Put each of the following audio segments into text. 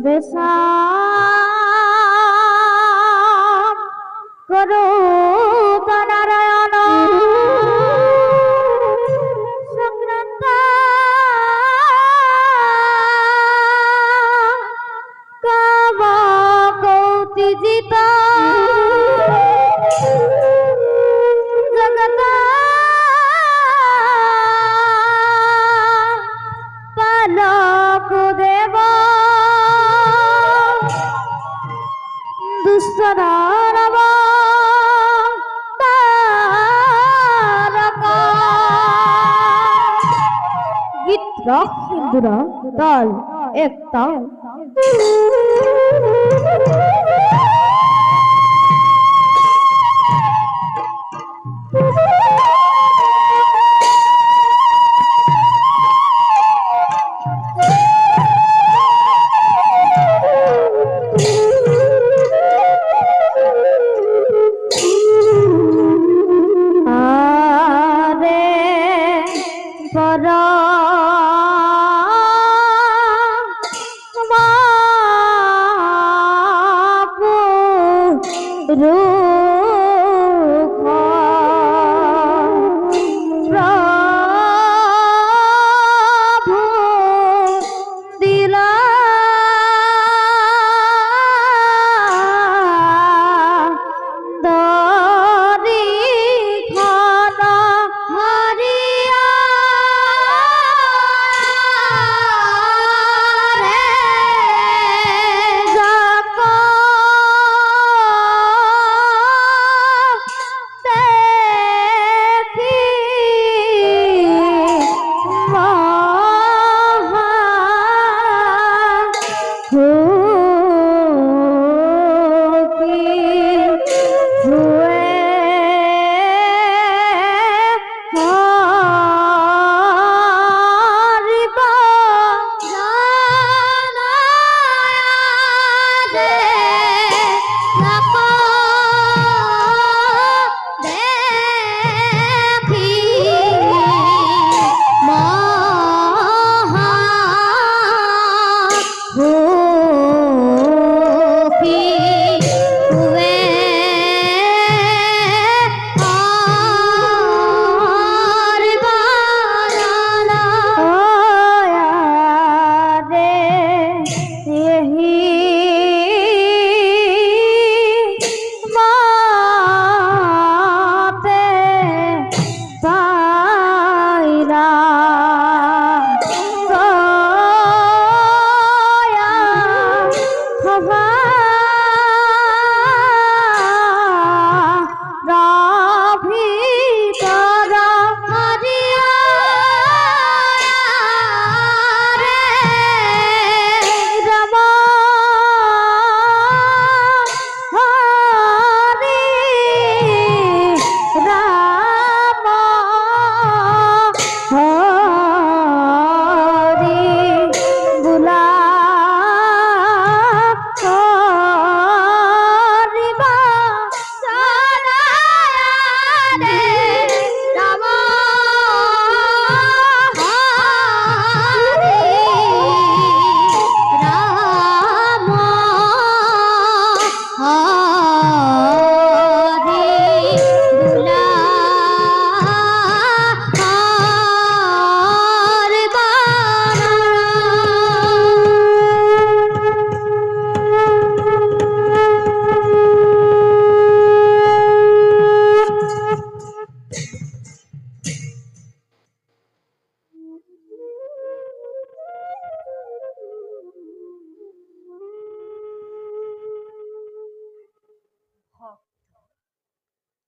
সর্বেশা করো নারায়ণ সংক্রান্ত কাম কৌতিজিত জগত পালক দেব দুস্তরারব তারকা গীত রক হিন্দুরা তাল এক তাল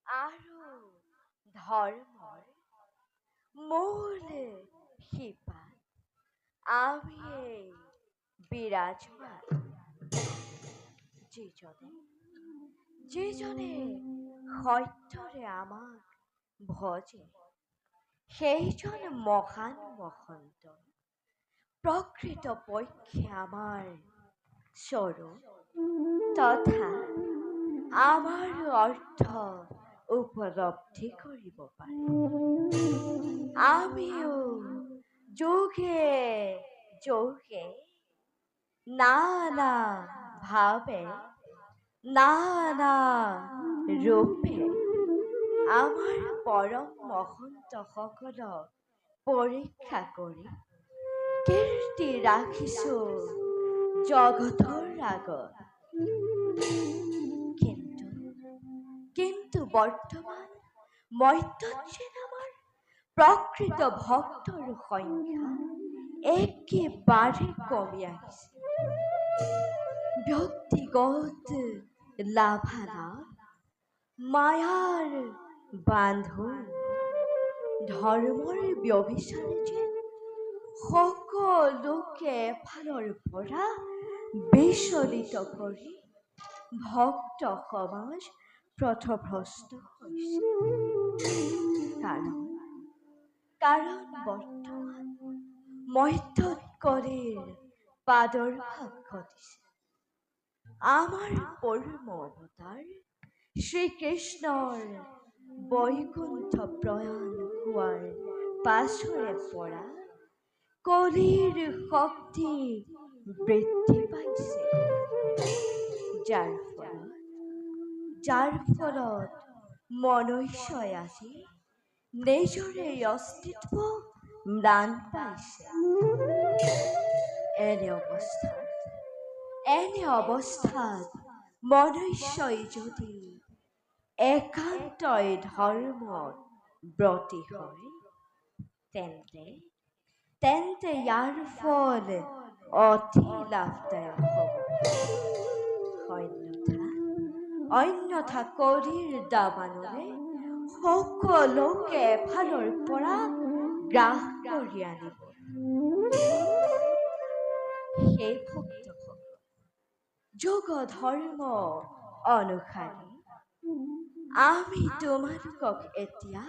আরো ধর্মর মূল শিপা আমি এই বিরাজমান যে জনে সত্যরে আমাক ভজে সেইজন মহান মহন্ত প্রকৃত পক্ষে আমার স্বরূপ তথা আমার অর্থ উপলব্ধি করিব পারে। আমিও যোগে যোগে নানা ভাবে, নানা ৰূপে আমাৰ পৰম মহন্ত সকলক পৰীক্ষা কৰি কীৰ্তি ৰাখিছো জগতৰ আগত। কিন্তু কিন্তু বৰ্তমান মধ্যযুগত আমাৰ প্ৰকৃত ভক্তৰ সংখ্যা একেবাৰে কমি আহিছে। ব্যক্তিগত লাভালাভ, মায়াৰ বান্ধোন, ধৰ্মৰ ব্যভিচাৰে যেন সকলোকে এফালৰ পৰা বিচলিত কৰি ভক্ত সমাজ পথভ্ৰষ্ট হৈছে। কাৰণ বৰ্তমান মধ্যৎকলিৰ প্ৰাদুৰ্ভাৱ ঘটিছে। আমাৰ পৰম অৱতাৰ শ্ৰীকৃষ্ণৰ বৈকুণ্ঠ প্ৰয়াণ হোৱাৰ পাছৰে পৰা কলিৰ শক্তি বৃদ্ধি পাইছে, যাৰ ফলত মনুষ্যই আজি নিজৰে অস্তিত্ব ম্লান পাইছে। এনে অৱস্থাত মনুষ্যই যদি একান্তই ধৰ্মত ব্ৰতী হয়, তেন্তে ইয়াৰ ফল অতি লাভদায়ক হ'ব। অন্যথা কলিৰ দাবানলে সকলোকে এফালৰ পৰা গ্ৰাস কৰি আনিব। সেই ভক্তসকল যোগ ধৰ্ম অনুসাৰী আমি তোমালোকক এতিয়া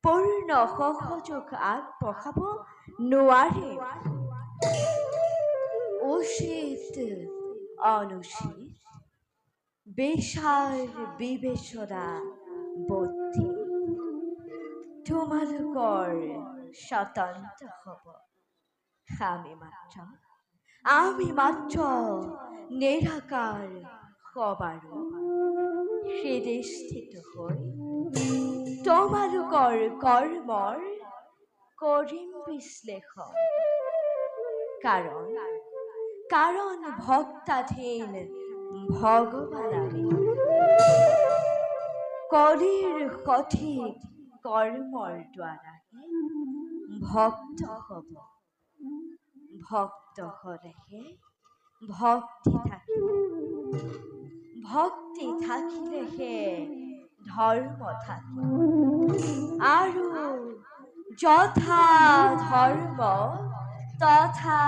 পূৰ্ণ সহযোগ আগবঢ়াব নোৱাৰিম। উচিত অনুচিত বিচাৰ বিবেচনা বুদ্ধি তোমালোকৰ স্বতন্ত্ৰ হ'ব। আমি মাত্ৰ নিৰাকাৰ সবাৰো হৃদয়স্থিত হৈ তোমালোকৰ কৰ্মৰ কৰিম বিশ্লেষণ। কাৰণ ভক্তাধীন ভগৱান আমি কলিৰ সঠিক কৰ্মৰ দ্বাৰাহে ভক্ত হ'ব। ভক্ত হলেহে ভক্তি থাকিলেহে ধৰ্ম থাকিব। আৰু যথা ধৰ্ম তথা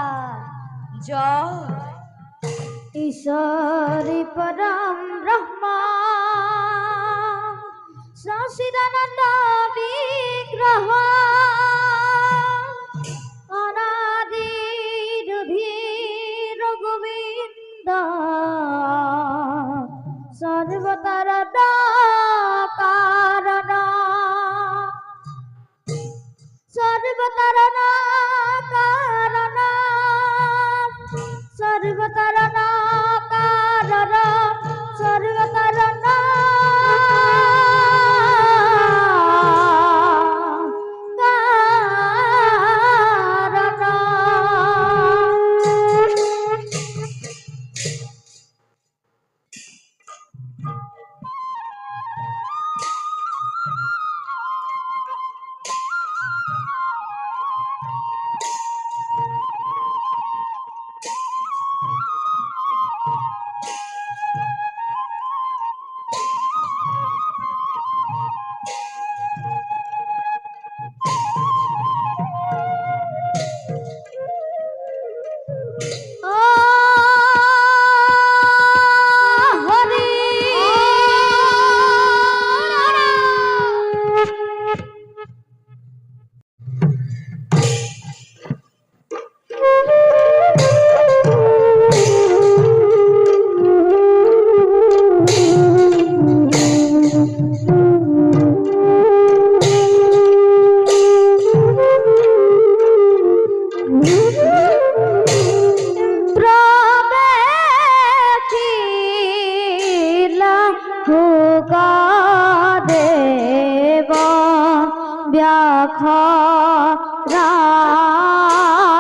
জয়। ঈশ্বৰী পৰম ব্ৰহ্ম সচিদানন্দ বিগ্ৰহ অনাদি ৰুধিৰ গোবিন্দ সৰ্বতৰ কাৰণ সর্বতর কারণ সর্বতর কারণ সর্বতর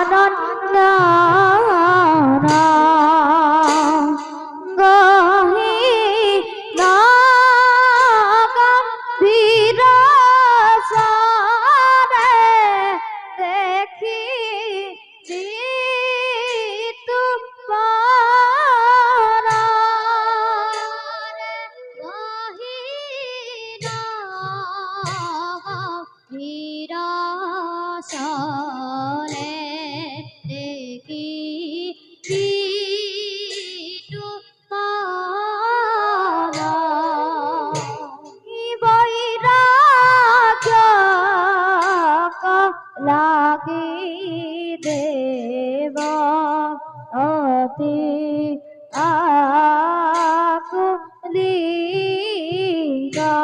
ব্যাখরানন্দনা গহি নাগম বিরাসারে দেখি চিতুপারা বিরাসলে দেখি চিতুপারা বৈরাগ্য লাগি দেব অতি আকুলিগা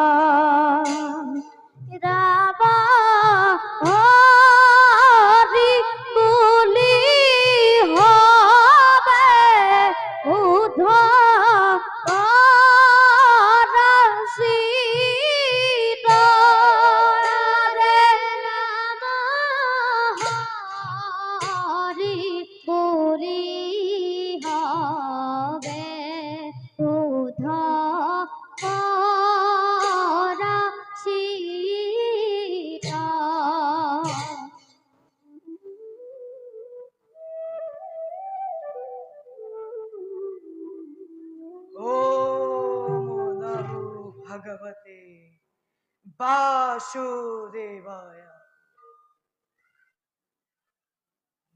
রাবা হরি বুলি হবে উদ্ধরাসিতা রে রাম হরি বুলি হবে উদ্ধরাসিতা ओम नमो भगवते वासुदेवाय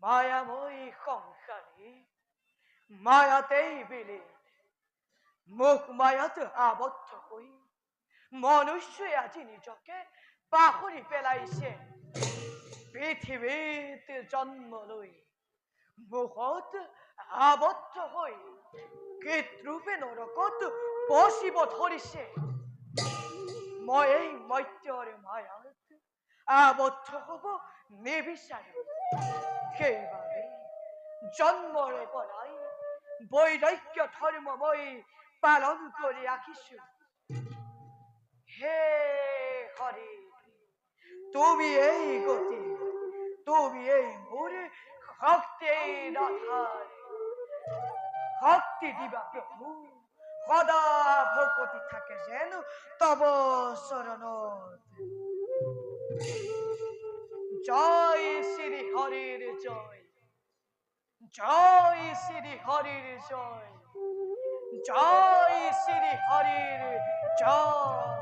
মায়াময়ী সংসারে মায়াতেই বিলে মুখ মায়াতে আবদ্ধ হই মনুষ্য আজি নিজকে পাহৰি পেলাইছে পৃথিৱীত জন্ম লৈ মুখত আবদ্ধ হৈ কৃতৰূপে নৰকত বসিব ধৰিছে মই এই মৰ্ত্যৰ মায়াত আবদ্ধ হ'ব নিবিচাৰো সেইবাবে জন্মৰে পৰাই বৈৰাগ্য ধৰ্ম মই পালন কৰি আহিছো হে হৰি তুমি এই গতি তুমি এই মোৰ শক্তিৰ আধাৰ শক্তি দিবা প্ৰভু সদা ভকতি থাকে যেন তব চৰণত জয় শ্রী হরির জয় জয় শ্রী হরির জয় জয় শ্রী হরির জয়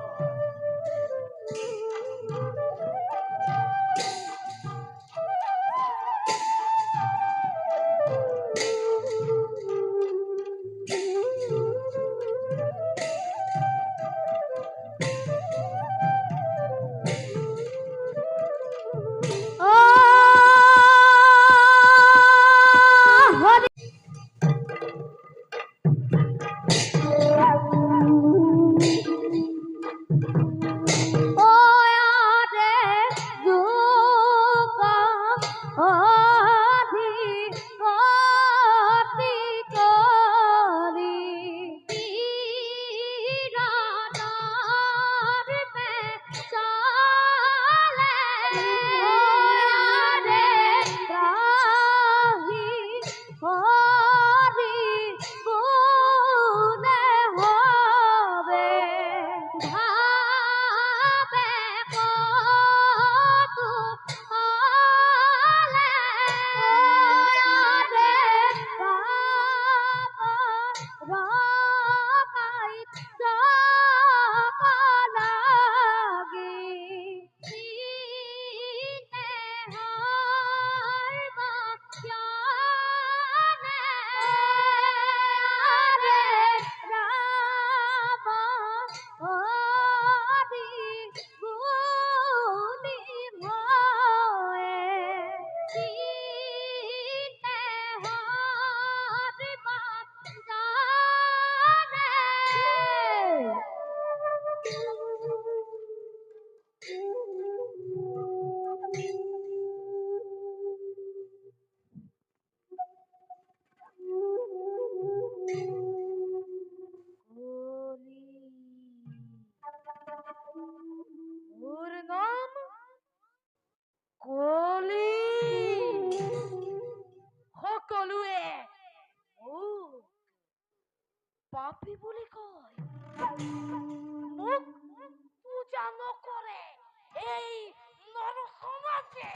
হৈছে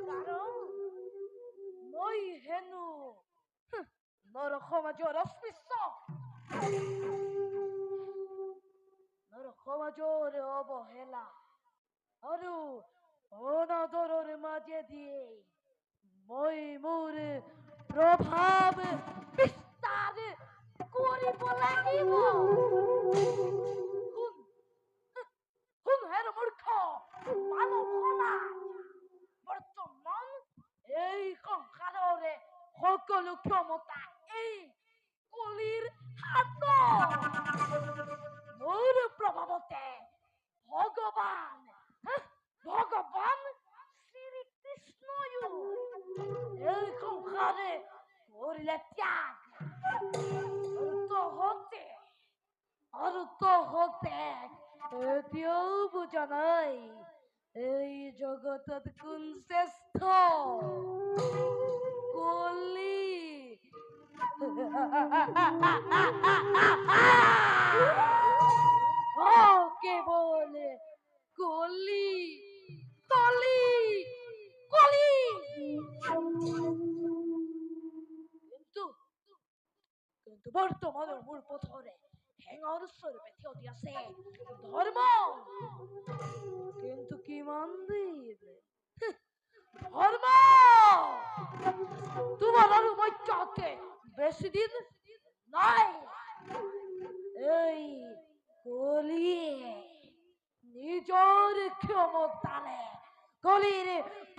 কাৰণ মই হেনো নৰ সমাজৰ অস্পৃশ্য নৰ সমাজৰ অৱহেলা আৰু অনাদৰৰ মাজে দিয়ে মই মোৰ প্ৰভাৱ বিস্তাৰ কৰিব লাগিব শুন শুন হেৰ মূৰ্খ মানৱ সমাজ বৰ্তমান এই সংসাৰৰে সকলো ক্ষমতা এই কলিৰ হাতত মোৰ প্ৰভাৱতে ভগৱান শ্ৰীকৃষ্ণয়ো এই সংসাৰে কৰিলে ত্যাগ আৰু তহঁতে এতিয়াও বুজা নাই এই জগতত কোন শ্ৰেষ্ঠ কলি কেৱল কলি কলি কলি কিন্তু কিন্তু বৰ্তমানৰ মোৰ পথৰে হেঙৰ স্বৰূপে থিয় দি আছে ধৰ্ম কিন্তু কিমান দিন ধৰ্ম তোমাৰ আৰু মৰ্যাদাতে বেছি দিন নাই এই কলিয়ে নিজৰ ক্ষমতাৰে কলিৰ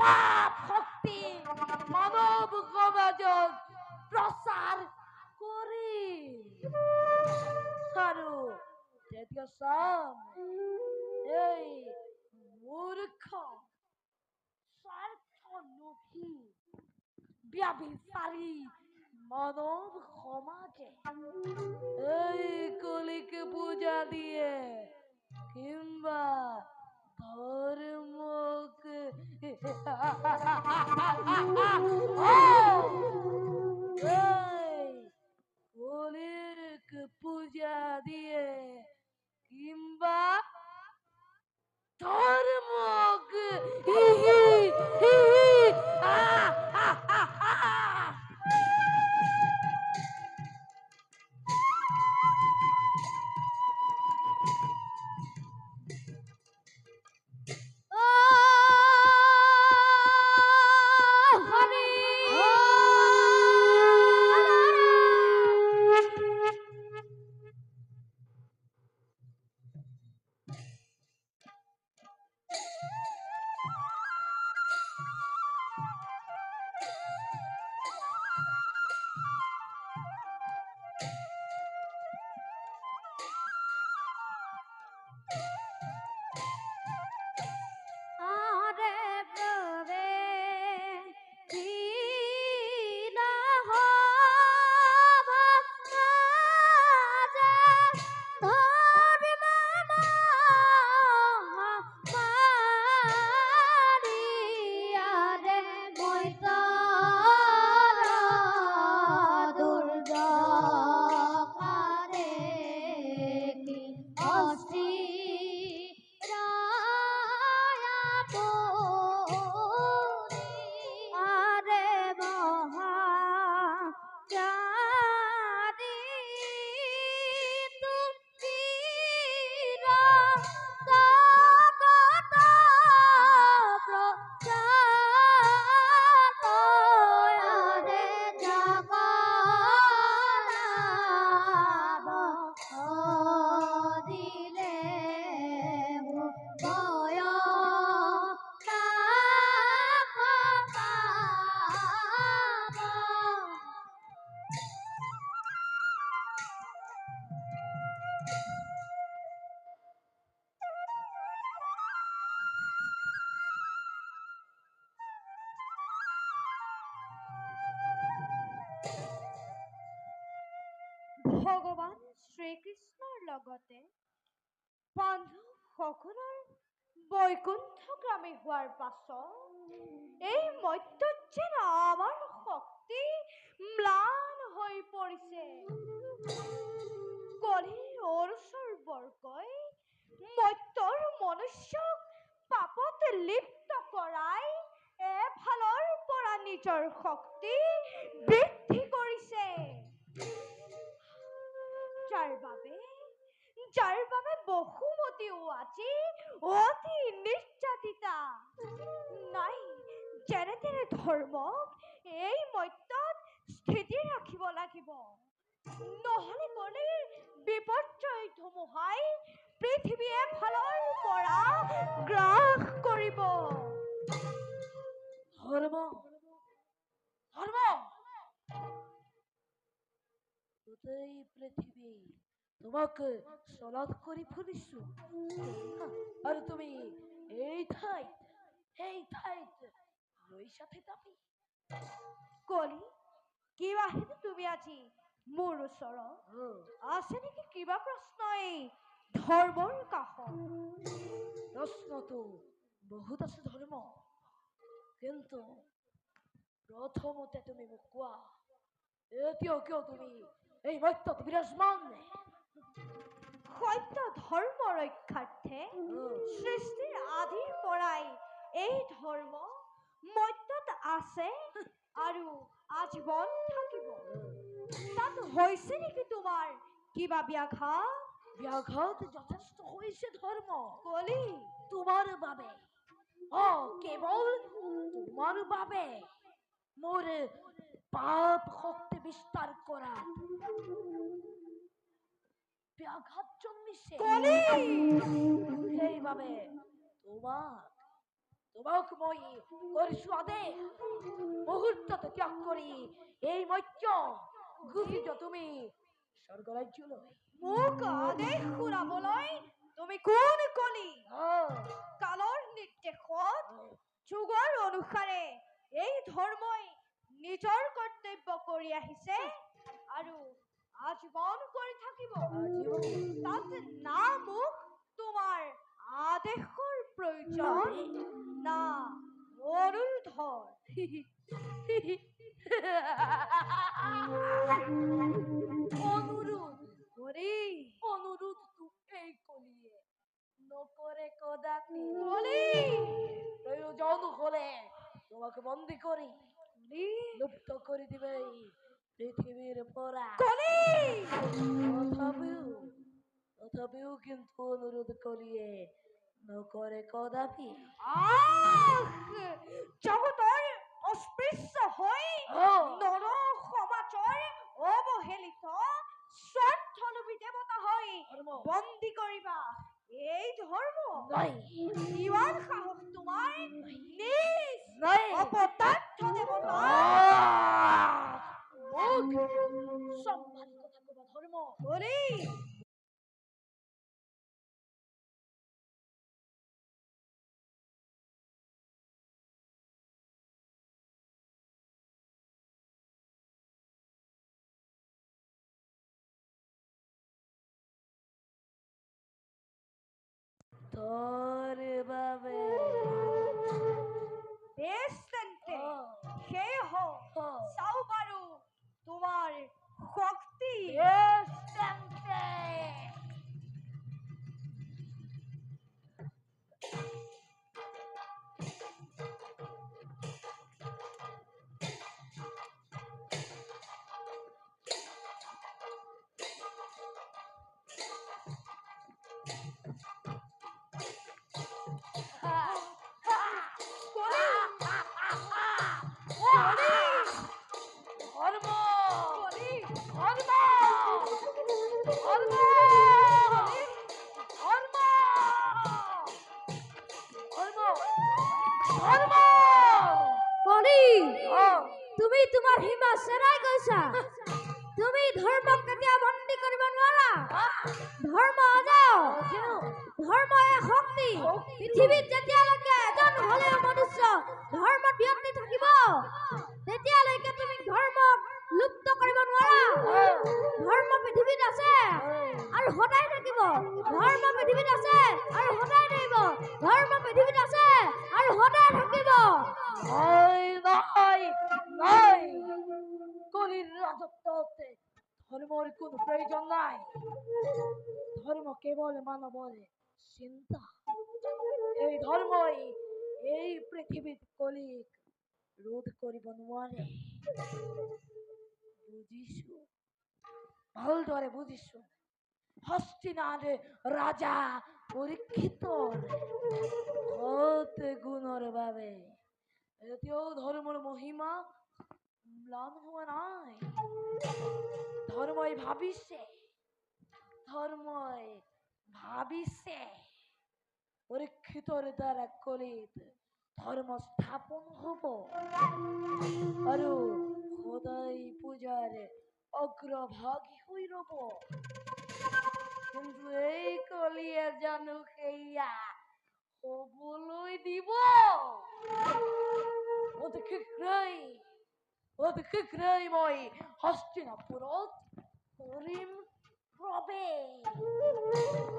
পাপ শক্তি মানৱ সমাজত প্ৰচাৰ কৰি আৰু তেতিয়া চাম এই মূৰ্খ স্বাৰ্থলোভী ব্যভিচাৰী মানৱ সমাজে এই কলিক পূজা দিয়ে কিংবা ধর্মক কলির পূজা দিয়ে কিংবা ধর্মক ভগৱান শ্ৰীকৃষ্ণৰ লগতে বান্ধৱ সকলৰ বৈকুণ্ঠগামী হোৱাৰ পাছত এই মৰ্ত্যজ্যৰ আমাৰ শক্তি ম্লান হৈ পৰিছে কলিৰ ওৰচৰ বৰকৈ মৰ্ত্যৰ মনুষ্যক পাপত লিপ্ত নিজৰ শক্তি বৃদ্ধি কৰিছে, যাৰ বাবে বহুমতীও আজি অতি নিৰ্যাতিতা। নাই, যেনে তেনে ধৰ্মক এই মত্যত স্থিতি ৰাখিব লাগিব, নহলে কলিৰ বিপৰ্যয় ধুমুহাই পৃথিৱী এফালৰ পৰা গ্ৰাস কৰিব। ধর্ম ধর্ম গোটেই পৃথিৱী তোমাকে সলাদ কৰি ফুৰিছো, আৰু তুমি এই ঠাইত ৰৈছা থেতাপি। কলি, কিবা হেতু তুমি আজি মোৰ ওচৰত? আছে নেকি কিবা প্ৰশ্ন এই ধৰ্মৰ কাষত? প্ৰশ্নটো বহুত আছে ধৰ্ম, কিন্তু প্ৰথমতে তুমি মোক কোৱা, এতিয়াও কিয় তুমি এই মত্যত বিৰাজমান? সত্য ধৰ্ম ৰক্ষাৰ্থে সৃষ্টিৰ আদিৰ পৰাই এই ধৰ্ম মত্যত আছে আৰু আজীৱন থাকিব। তাত হৈছে নেকি তোমাৰ কিবা ব্যাঘাত? ব্যাঘাত যথেষ্ট হৈছে ধৰ্ম, কলি, তোমাৰ বাবে, কেৱল তোমাৰ বাবে মোৰ পাপ শক্তি বিস্তাৰ কৰা ব্যাঘাত জন্মিছে। কলি, সেইবাবে তোমাক মই কৰিছো আদেশ, মুহূৰ্ততে ত্যাগ কৰি এই মত্য গুচি যোৱা তুমি স্বৰ্গৰাজ্যলৈ। মোক আদেশ শুনাবলৈ তুমি কোন কলি? কালৰ নিৰ্দেশত যুগৰ অনুসাৰে এই ধৰ্মই নিজৰ কৰ্তব্য কৰি আহিছে আৰু আজীৱন কৰি থাকিব। তাত না মোক তোমাৰ আদেশৰ প্ৰয়োজন, না অনুৰোধৰ। অনুৰোধ কৰি অনুৰোধটো এই কলিয়ে নকৰে কদাপি। প্রয়োজন হলে তোমাকে বন্দি করি লুপ্ত করে দিবে এই পৃথিবীর পরা। তথাপিও কিন্তু অনুরোধ করিয়ে নকরে কদাপি। জগতৰ অস্পৃশ্য হৈ নৰ সমাজৰ অৱহেলিত স্বাৰ্থলোভী দেৱতা হৈ বন্দী কৰিবা এই ধৰ্ম? ইমান সাহস তোমাৰ? নিজ অপদাৰ্থ দেৱতা! সম্মানী কথা কবা ধর্ম। তোর বাবে বেশ তেন্তে সেই হোক, চাও বাৰু তোমাৰ শক্তি। তুমি তোমাৰ সীমা চেৰাই গৈছা। তুমি ধৰ্মক কেতিয়া বন্দী কৰিব নোৱাৰা। ধৰ্ম অজাও, ধৰ্ম এক শক্তি। পৃথিৱীত যেতিয়ালৈকে এজন হলেও মনুষ্য ধৰ্মত ব্যক্তি থাকিব, তেতিয়ালৈকে তুমি ধৰ্মক লুপ্ত কৰিব নোৱাৰা। ধৰ্ম পৃথিৱীত আছে আৰু সদায় থাকিব। ধৰ্ম পৃথিৱীত আছে আৰু সদায় থাকিব। ধৰ্ম পৃথিৱীত আছে আৰু সদায় থাকিব। নাই, কলির রাজত্বতে ধর্মের কোন প্রয়োজন নাই। ধর্ম কেবল মানবর চিন্তা। এই ধর্মই এই পৃথিবীত কলিক ৰোধ কৰিব নোৱাৰে। বুজিছো, ভালদৰে বুজিছো। হস্তিনাৰ ৰাজা পৰীক্ষিতৰ সৎ গুণৰ বাবে এতিয়াও ধৰ্মৰ মহিমা ম্লান হোৱা নাই। ধৰ্মই ভাবিছে পৰীক্ষিতৰ দ্বাৰা কলিত ধৰ্ম স্থাপন হব আৰু সদায় পূজাৰ অগ্ৰভাগী হৈ ৰব। কিন্তু এই কলিয়ে জানো সেয়া হবলৈ দিব? অতি শীঘ্ৰেই মই হস্তিনাপুৰত কৰিম প্ৰৱেশ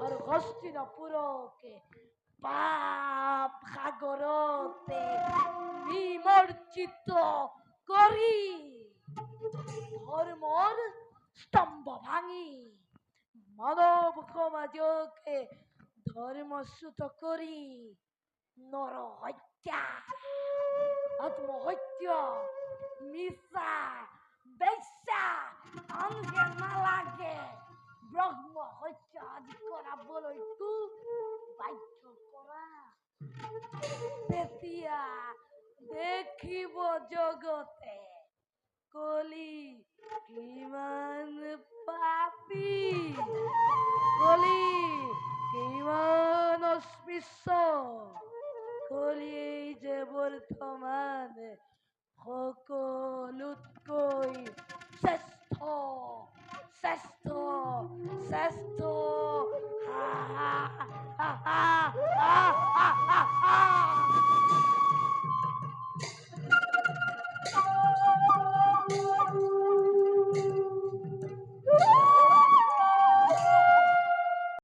আৰু হস্তিনাপুৰকে পাপ সাগৰতে নিমজ্জিত কৰি ধৰ্মৰ স্তম্ভ ভাঙি মানৱ সমাজকে ধৰ্মচ্যুত কৰি নৰ হত্যা, আত্মহত্যা, মিছা, বেশ্যা, আনহে নালাগে ব্ৰহ্ম হত্যা আদি কৰাবলৈতো বাধ্য কৰা। তেতিয়া দেখিব জগতে কলি কিমান পাপী, কলি কিমান অস্পৃশ্য, কলিয়েই যে বৰ্তমান সকলোতকৈ শ্ৰেষ্ঠ শ্ৰেষ্ঠ শ্ৰেষ্ঠ। হা হা